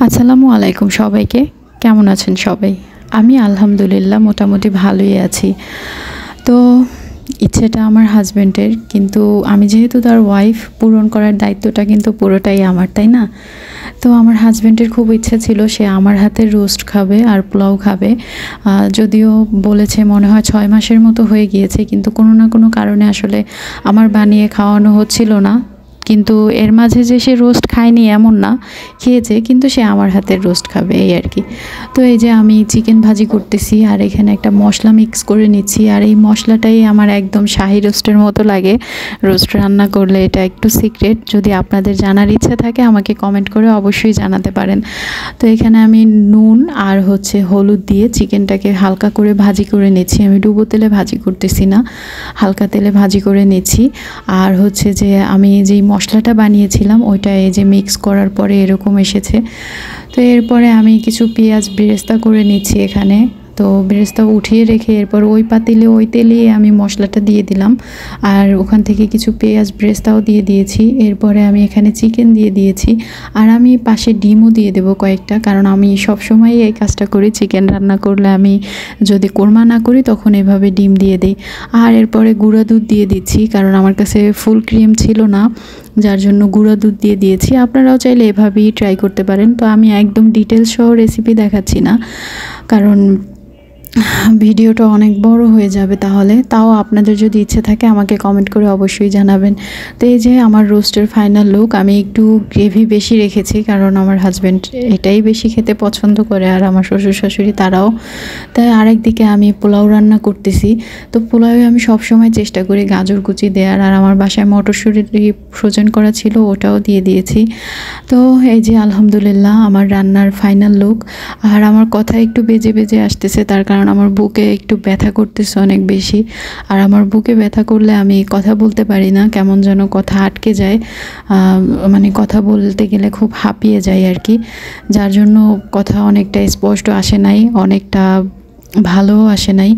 আসসালামু আলাইকুম সবাইকে। কেমন আছেন সবাই? আমি আলহামদুলিল্লাহ মোটামুটি ভালোই আছি। তো ইচ্ছেটা আমার হাজব্যান্ডের, কিন্তু আমি যেহেতু তার ওয়াইফ, পূরণ করার দায়িত্বটা কিন্তু পুরোটাই আমার, তাই না? তো আমার হাজব্যান্ডের খুব ইচ্ছা ছিল সে আমার হাতের রোস্ট খাবে আর পোলাও খাবে। যদিও বলেছে মনে হয় 6 মাসের মতো হয়ে গিয়েছে, কিন্তু কোনো না কোনো কারণে আসলে আমার বানিয়ে খাওয়ানো হচ্ছিল না। কিন্তু এর মাঝে যে সে রোস্ট খায়নি এমন না, খেয়েছে, কিন্তু সে আমার হাতের রোস্ট খাবে এই আর কি। তো এই যে আমি চিকেন ভাজি করতেছি আর এখানে একটা মশলা মিক্স করে নিচ্ছি, আর এই মশলাটাই আমার একদম শাহি রোস্টের মতো লাগে। রোস্ট রান্না করলে এটা একটু সিক্রেট, যদি আপনাদের জানার ইচ্ছা থাকে আমাকে কমেন্ট করে অবশ্যই জানাতে পারেন। তো এখানে আমি নুন আর হলুদ দিয়ে চিকেনটাকে হালকা করে ভাজি করে নিচ্ছি। আমি ডুবো তেলে ভাজি করতেছি না, হালকা তেলে ভাজি করে নিচ্ছি। আর যে আমি যেই মশলাটা বানিয়েছিলাম ওইটা এই যে মিক্স করার পরে এরকম এসেছে। তো এরপরে আমি কিছু পেঁয়াজ বেরেস্তা করে নিচ্ছি এখানে। তো বেরেস্তা উঠিয়ে রেখে এরপর ওই পাতিলে ওই তেলেই আমি মশলাটা দিয়ে দিলাম, আর ওখান থেকে কিছু পেঁয়াজ বেরেস্তাও দিয়ে দিয়েছি। এরপরে আমি এখানে চিকেন দিয়ে দিয়েছি, আর আমি পাশে ডিমও দিয়ে দেবো কয়েকটা, কারণ আমি সবসময় এই কাজটা করি। চিকেন রান্না করলে আমি যদি কোরমা না করি তখন এভাবে ডিম দিয়ে দিই। আর এরপরে গুঁড়া দুধ দিয়ে দিচ্ছি, কারণ আমার কাছে ফুল ক্রিম ছিল না, যার জন্য গুঁড়া দুধ দিয়ে দিয়েছি। আপনারাও চাইলে এভাবেই ট্রাই করতে পারেন। তো আমি একদম ডিটেলস সহ রেসিপি দেখাচ্ছি না, কারণ ভিডিওটা অনেক বড় হয়ে যাবে। তাও আপনাদের যদি ইচ্ছে থাকে আমাকে কমেন্ট করে অবশ্যই জানাবেন। তো এই যে আমার রোস্টের ফাইনাল লুক। আমি একটু গ্রেভি বেশি রেখেছি, কারণ আমার হাজব্যান্ড এটাই বেশি খেতে পছন্দ করে, আর আমার শ্বশুর শাশুড়ি তারাও। তাই আরেকদিকে আমি পোলাও রান্না করতেছি। তো পোলাওয়ে আমি সবসময় চেষ্টা করি গাজর কুচি দেওয়ার, আর আমার বাসায় মটরশুঁটি ফ্রোজেন করা ছিল, ওটাও দিয়ে দিয়েছি। তো এই যে আলহামদুলিল্লাহ আমার রান্নার ফাইনাল লুক। আর আমার কথা একটু বেজে বেজে আসতেছে, তার কারণ আমার বুকে একটু ব্যথা করতেছে অনেক বেশি। আর আমার বুকে ব্যথা করলে আমি কথা বলতে পারি না, কেমন যেন কথা আটকে যায়, মানে কথা বলতে গেলে খুব হাঁপিয়ে যায় আর কি। যার জন্য কথা অনেকটা স্পষ্ট আসে নাই, অনেকটা ভালোও আসে নাই।